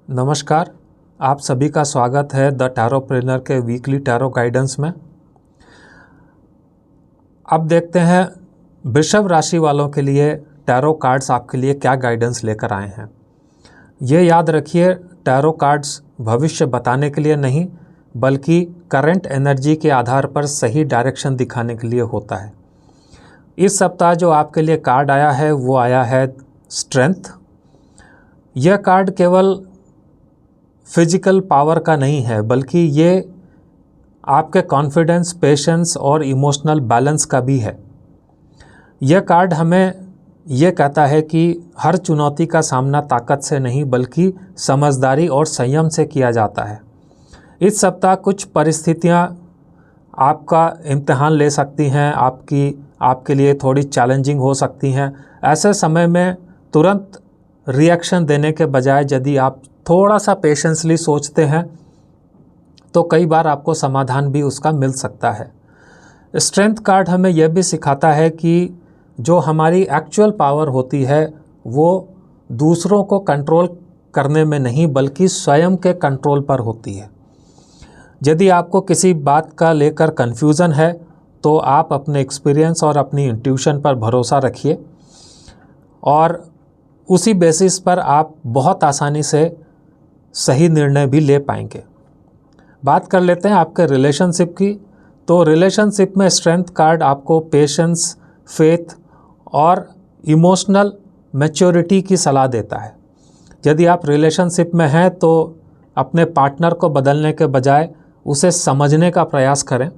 नमस्कार, आप सभी का स्वागत है द टैरोप्रेन्योर के वीकली टैरो गाइडेंस में। अब देखते हैं वृषभ राशि वालों के लिए टैरो कार्ड्स आपके लिए क्या गाइडेंस लेकर आए हैं। ये याद रखिए, टैरो कार्ड्स भविष्य बताने के लिए नहीं बल्कि करंट एनर्जी के आधार पर सही डायरेक्शन दिखाने के लिए होता है। इस सप्ताह जो आपके लिए कार्ड आया है वो आया है स्ट्रेंथ। यह कार्ड केवल फिजिकल पावर का नहीं है बल्कि ये आपके कॉन्फिडेंस, पेशेंस और इमोशनल बैलेंस का भी है। यह कार्ड हमें यह कहता है कि हर चुनौती का सामना ताकत से नहीं बल्कि समझदारी और संयम से किया जाता है। इस सप्ताह कुछ परिस्थितियां आपका इम्तिहान ले सकती हैं, आपके लिए थोड़ी चैलेंजिंग हो सकती हैं। ऐसे समय में तुरंत रिएक्शन देने के बजाय यदि आप थोड़ा सा पेशेंसली सोचते हैं तो कई बार आपको समाधान भी उसका मिल सकता है। स्ट्रेंथ कार्ड हमें यह भी सिखाता है कि जो हमारी एक्चुअल पावर होती है वो दूसरों को कंट्रोल करने में नहीं बल्कि स्वयं के कंट्रोल पर होती है। यदि आपको किसी बात का लेकर कन्फ्यूज़न है तो आप अपने एक्सपीरियंस और अपनी इंट्यूशन पर भरोसा रखिए और उसी बेसिस पर आप बहुत आसानी से सही निर्णय भी ले पाएंगे। बात कर लेते हैं आपके रिलेशनशिप की। तो रिलेशनशिप में स्ट्रेंथ कार्ड आपको पेशेंस, फेथ और इमोशनल मैच्योरिटी की सलाह देता है। यदि आप रिलेशनशिप में हैं तो अपने पार्टनर को बदलने के बजाय उसे समझने का प्रयास करें,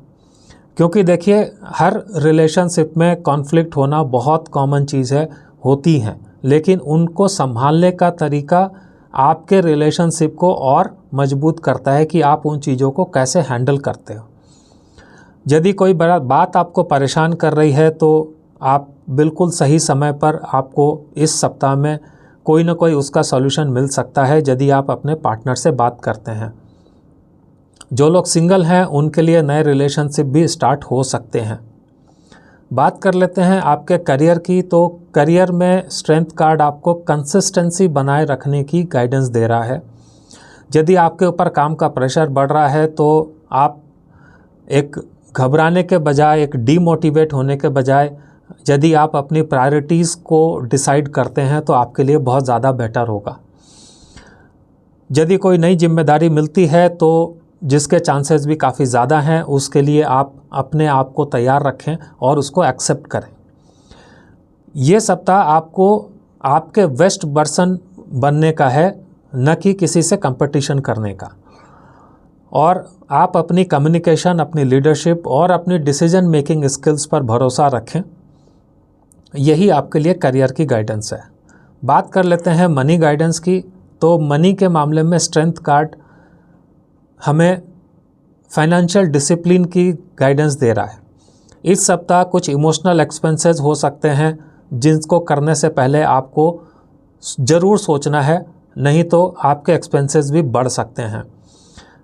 क्योंकि देखिए हर रिलेशनशिप में कॉन्फ्लिक्ट होना बहुत कॉमन चीज़ है, होती हैं, लेकिन उनको संभालने का तरीका आपके रिलेशनशिप को और मजबूत करता है कि आप उन चीज़ों को कैसे हैंडल करते हो। यदि कोई बड़ा बात आपको परेशान कर रही है तो आप बिल्कुल सही समय पर आपको इस सप्ताह में कोई ना कोई उसका सॉल्यूशन मिल सकता है यदि आप अपने पार्टनर से बात करते हैं। जो लोग सिंगल हैं उनके लिए नए रिलेशनशिप भी स्टार्ट हो सकते हैं। बात कर लेते हैं आपके करियर की। तो करियर में स्ट्रेंथ कार्ड आपको कंसिस्टेंसी बनाए रखने की गाइडेंस दे रहा है। यदि आपके ऊपर काम का प्रेशर बढ़ रहा है तो आप एक घबराने के बजाय, एक डीमोटिवेट होने के बजाय यदि आप अपनी प्रायोरिटीज़ को डिसाइड करते हैं तो आपके लिए बहुत ज़्यादा बेटर होगा। यदि कोई नई जिम्मेदारी मिलती है तो जिसके चांसेस भी काफ़ी ज़्यादा हैं, उसके लिए आप अपने आप को तैयार रखें और उसको एक्सेप्ट करें। ये सप्ताह आपको आपके बेस्ट वर्जन बनने का है, न कि किसी से कंपटीशन करने का। और आप अपनी कम्युनिकेशन, अपनी लीडरशिप और अपनी डिसीजन मेकिंग स्किल्स पर भरोसा रखें। यही आपके लिए करियर की गाइडेंस है। बात कर लेते हैं मनी गाइडेंस की। तो मनी के मामले में स्ट्रेंथ कार्ड हमें फाइनेंशियल डिसिप्लिन की गाइडेंस दे रहा है। इस सप्ताह कुछ इमोशनल एक्सपेंसेस हो सकते हैं जिनको करने से पहले आपको ज़रूर सोचना है, नहीं तो आपके एक्सपेंसेस भी बढ़ सकते हैं।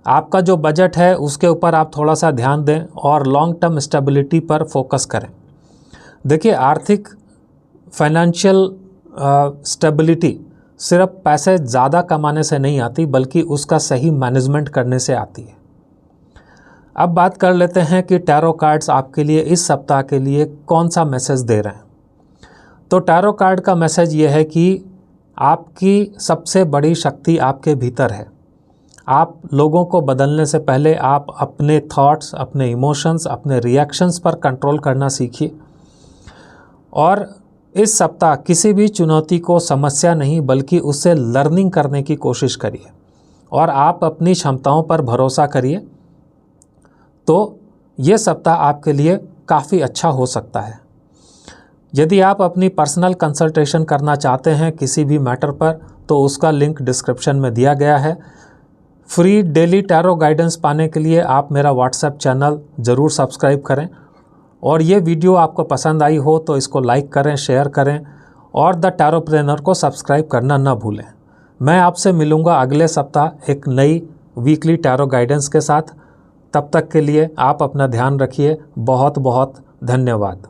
आपका जो बजट है उसके ऊपर आप थोड़ा सा ध्यान दें और लॉन्ग टर्म स्टेबिलिटी पर फोकस करें। देखिए, आर्थिक फाइनेंशियल स्टेबिलिटी सिर्फ पैसे ज़्यादा कमाने से नहीं आती बल्कि उसका सही मैनेजमेंट करने से आती है। अब बात कर लेते हैं कि टैरो कार्ड्स आपके लिए इस सप्ताह के लिए कौन सा मैसेज दे रहे हैं। तो टैरो कार्ड का मैसेज ये है कि आपकी सबसे बड़ी शक्ति आपके भीतर है। आप लोगों को बदलने से पहले आप अपने थॉट्स, अपने इमोशंस, अपने रिएक्शंस पर कंट्रोल करना सीखिए और इस सप्ताह किसी भी चुनौती को समस्या नहीं बल्कि उससे लर्निंग करने की कोशिश करिए और आप अपनी क्षमताओं पर भरोसा करिए। तो ये सप्ताह आपके लिए काफ़ी अच्छा हो सकता है। यदि आप अपनी पर्सनल कंसल्टेशन करना चाहते हैं किसी भी मैटर पर तो उसका लिंक डिस्क्रिप्शन में दिया गया है। फ्री डेली टैरो गाइडेंस पाने के लिए आप मेरा व्हाट्सएप चैनल ज़रूर सब्सक्राइब करें और ये वीडियो आपको पसंद आई हो तो इसको लाइक करें, शेयर करें और द टैरोप्रेन्योर को सब्सक्राइब करना न भूलें। मैं आपसे मिलूँगा अगले सप्ताह एक नई वीकली टैरो गाइडेंस के साथ। तब तक के लिए आप अपना ध्यान रखिए। बहुत बहुत धन्यवाद।